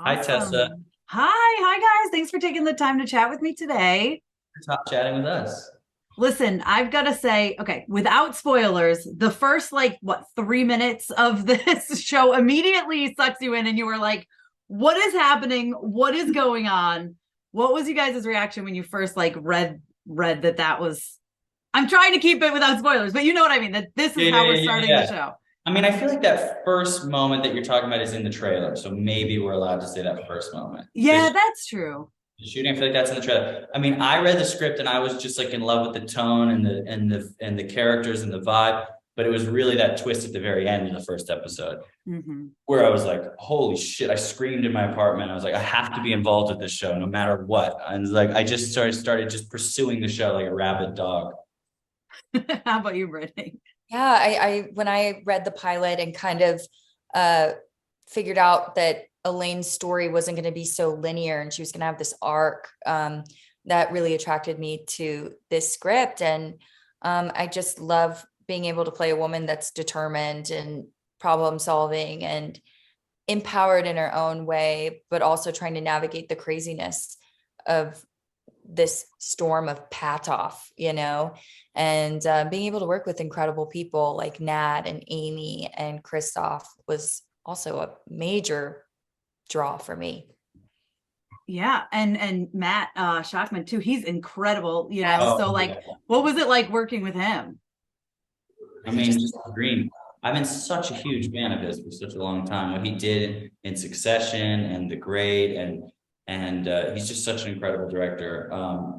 Hi, Tessa. Awesome. Hi guys. Thanks for taking the time to chat with me today. Stop chatting with us. Listen, I've got to say, okay, without spoilers, the first like what 3 minutes of this show immediately sucks you in, and you were like, "What is happening? What is going on?" What was you guys' reaction when you first like read that was? I'm trying to keep it without spoilers, but you know what I mean. That this is Yeah, yeah, how we're yeah, yeah, starting the yeah. show. I mean, I feel like that first moment that you're talking about is in the trailer, so maybe we're allowed to say that first moment. Yeah, that's true. The shooting, I feel like that's in the trailer. I mean, I read the script and I was just like in love with the tone and the characters and the vibe, but it was really that twist at the very end in the first episode where I was like, "Holy shit!" I screamed in my apartment. I was like, "I have to be involved with this show, no matter what." And like, I just started just pursuing the show like a rabid dog. How about you, Brittany? Yeah, I when I read the pilot and kind of uh figured out that Elaine's story wasn't going to be so linear and she was going to have this arc, that really attracted me to this script. And I just love being able to play a woman that's determined and problem solving and empowered in her own way, but also trying to navigate the craziness of this storm of Patoff, and being able to work with incredible people like Nat and Amy and Christoph was also a major draw for me. Yeah, and Matt Shakman too. He's incredible, Yes. So Oh, like, yeah. what was it like working with him? I mean, just a dream. I've been such a huge fan of his for such a long time. What he did in Succession and The Great, and he's just such an incredible director.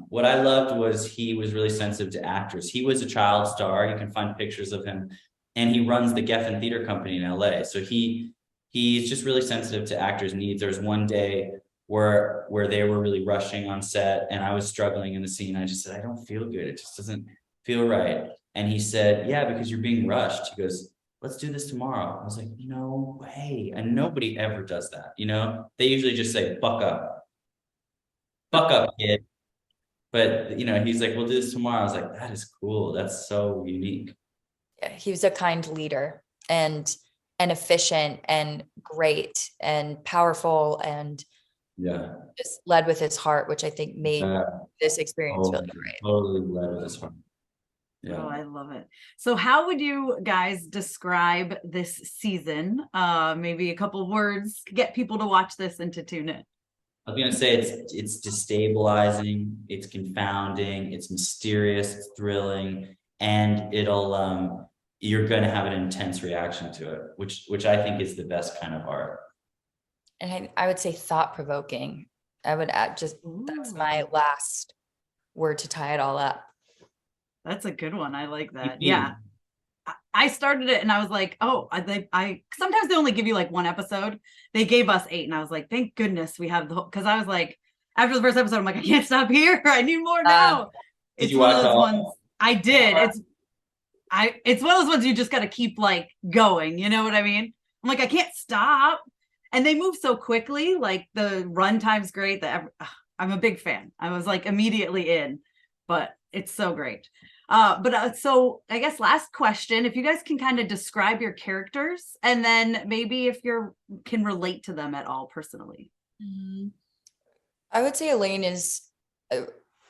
What I loved was he was really sensitive to actors. He was a child star. You can find pictures of him, and he runs the Geffen Theater Company in LA. So he's just really sensitive to actors' needs. There was one day where they were really rushing on set, and I was struggling in the scene. I just said, "I don't feel good. It just doesn't feel right." And he said, "Yeah, because you're being rushed." He goes, "Let's do this tomorrow." I was like, "No way." And nobody ever does that. They usually just say, buck up, kid. But, he's like, "We'll do this tomorrow." I was like, "That is cool. That's so unique." Yeah, he was a kind leader and efficient and great and powerful and Yeah. just led with his heart, which I think made Uh, this experience really totally, great. totally led with this one. Oh, Yeah. I love it. So how would you guys describe this season? Maybe a couple words to get people to watch this and to tune in. I was gonna say it's destabilizing, it's confounding, it's mysterious, it's thrilling, and you're gonna have an intense reaction to it, which I think is the best kind of art. And I would say thought provoking. I would add just that's my Ooh, last word to tie it all up. that's a good one. I like You that. Yeah. mean, I started it and I was like, oh, I sometimes they only give you like one episode. They gave us 8, and I was like, thank goodness we have the whole, because I was like, after the first episode, I'm like, I can't stop here. I need more Uh, now. did It's you one of watch those ones all? I did. It's one of those ones you just gotta keep like going, you know what I mean? I'm like, I can't stop. And they move so quickly, like the runtime's great. I'm a big fan. I was like immediately in, but it's so great. But so I guess last question, if you guys can kind of describe your characters and then maybe if you can relate to them at all personally. Mhm. I would say Elaine is, uh,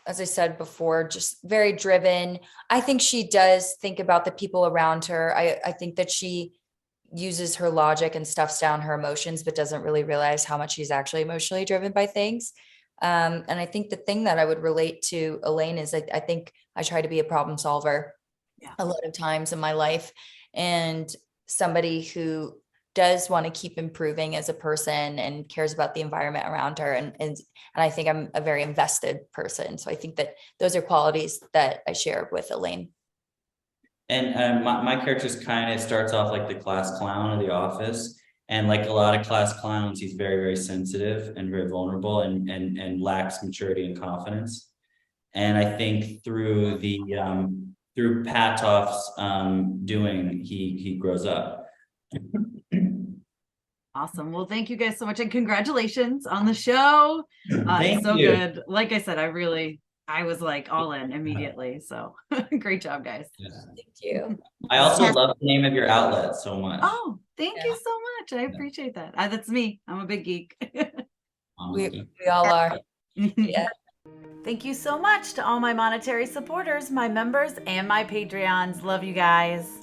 as I said before, just very driven. I think she does think about the people around her. I think that she uses her logic and stuffs down her emotions, but doesn't really realize how much she's actually emotionally driven by things. And I think the thing that I would relate to Elaine is I think I try to be a problem solver Yeah. a lot of times in my life, and somebody who does want to keep improving as a person and cares about the environment around her. And I think I'm a very invested person. So I think that those are qualities that I share with Elaine. And my character's kind of starts off like the class clown of the office. And like a lot of class clowns, he's very, very sensitive and very vulnerable and lacks maturity and confidence. And I think through Patoff's doing, he grows up. Awesome. Well, thank you guys so much and congratulations on the show. It's Thank so you. good. Like I said, I was like all in immediately. So great job, guys. Yeah. Thank you. I also love the name of your outlet so much. Oh, thank Yeah. you so much. I appreciate that. That's me. I'm a big geek. Honestly. We all are. Yeah. Thank you so much to all my monetary supporters, my members, and my Patreons. Love you guys.